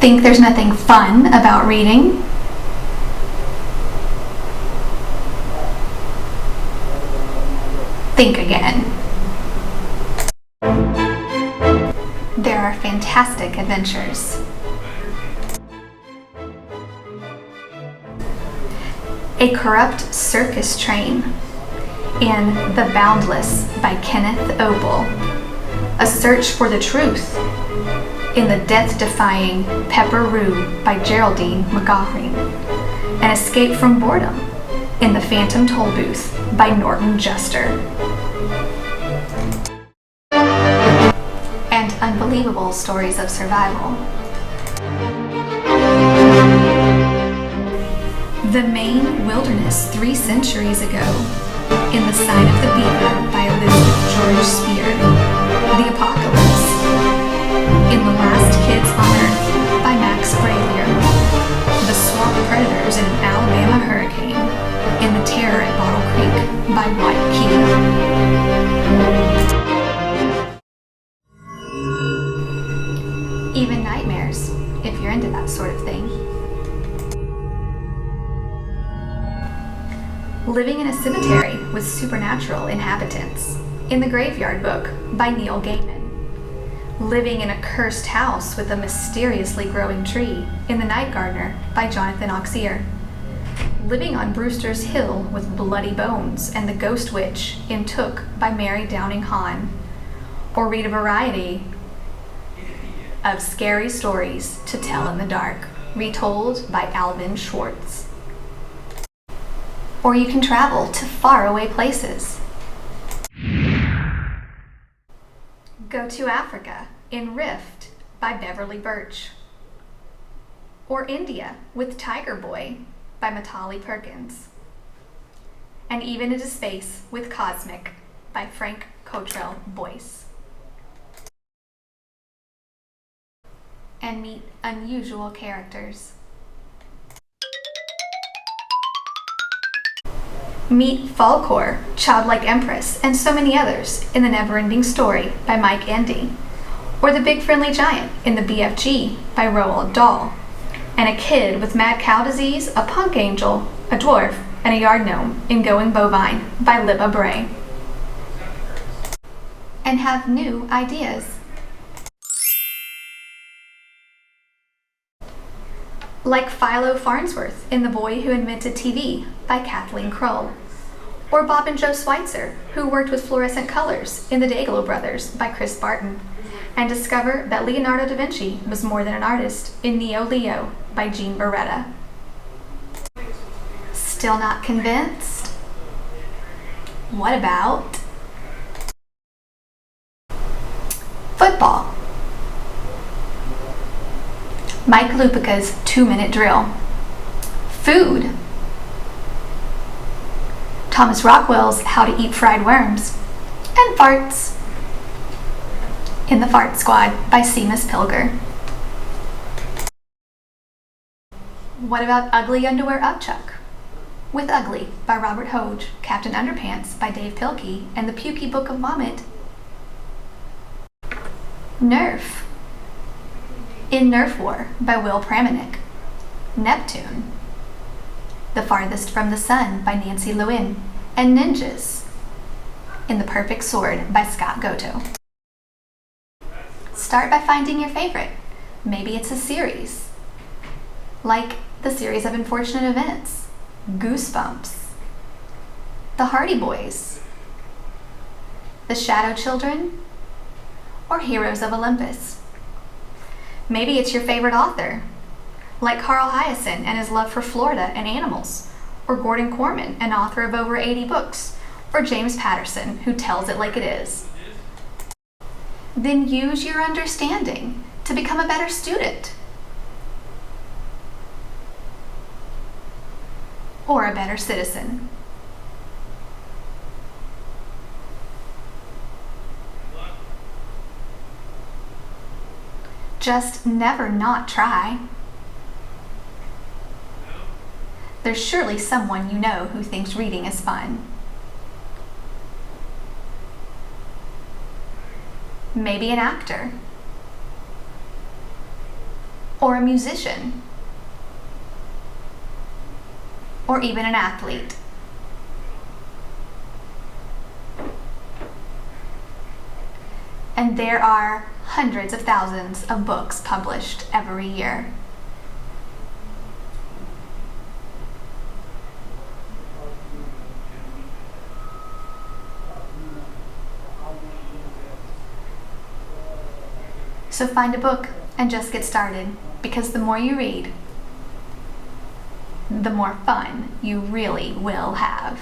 Think there's nothing fun about reading? Think again. There are fantastic adventures. A corrupt circus train in The Boundless by Kenneth Oble. A search for the truth in The death-defying Pepperoo by Geraldine McGaughrean. An escape from boredom in The Phantom Tollbooth by Norton Juster. And unbelievable stories of survival. The Maine Wilderness 3 centuries ago, in The Sign of the Beaver by Elizabeth George Spear. The Apocalypse, in The Last Kids on Earth by Max Brallier. The Swamp Predators in an Alabama Hurricane, in The Terror at Bottle Creek by White Key. Even nightmares, if you're into that sort of thing. Living in a Cemetery with Supernatural Inhabitants, in The Graveyard Book by Neil Gaiman. Living in a Cursed House with a Mysteriously Growing Tree, in The Night Gardener by Jonathan Auxier. Living on Brewster's Hill with Bloody Bones and The Ghost Witch, in Took by Mary Downing Hahn. Or read a variety of scary stories to tell in the dark, retold by Alvin Schwartz. Or you can travel to faraway places. Go to Africa in Rift by Beverly Birch. Or India with Tiger Boy by Matali Perkins. And even into space with Cosmic by Frank Cottrell Boyce. And meet unusual characters. Meet Falkor, Childlike Empress, and so many others in The Neverending Story by Mike Endy, or The Big Friendly Giant in The BFG by Roald Dahl, and a kid with mad cow disease, a punk angel, a dwarf, and a yard gnome in Going Bovine by Libba Bray. And have new ideas. Like Philo Farnsworth in The Boy Who Invented TV by Kathleen Kroll, or Bob and Joe Schweitzer, who worked with fluorescent colors in The Dayglow Brothers by Chris Barton, and discover that Leonardo da Vinci was more than an artist in Neo Leo by Jean Beretta. Still not convinced? What about football? Mike Lupica's 2-Minute Drill. Food. Thomas Rockwell's How to Eat Fried Worms. And farts. In the Fart Squad by Seamus Pilger. What about Ugly Underwear Upchuck? With Ugly by Robert Hoge, Captain Underpants by Dave Pilkey, and The Pukey Book of Vomit. Nerf. In Nerf War by Will Pramanik. Neptune. The Farthest from the Sun by Nancy Lewin, and Ninjas. In The Perfect Sword by Scott Goto. Start by finding your favorite. Maybe it's a series. Like the series of Unfortunate Events, Goosebumps, The Hardy Boys, The Shadow Children, or Heroes of Olympus. Maybe it's your favorite author, like Carl Hyacin and his love for Florida and animals, or Gordon Corman, an author of over 80 books, or James Patterson, who tells it like it is. Then use your understanding to become a better student, or a better citizen. Just never not try. There's surely someone you know who thinks reading is fun. Maybe an actor. or a musician, or even an athlete. And there are hundreds of thousands of books published every year. So find a book and just get started, because the more you read, the more fun you really will have.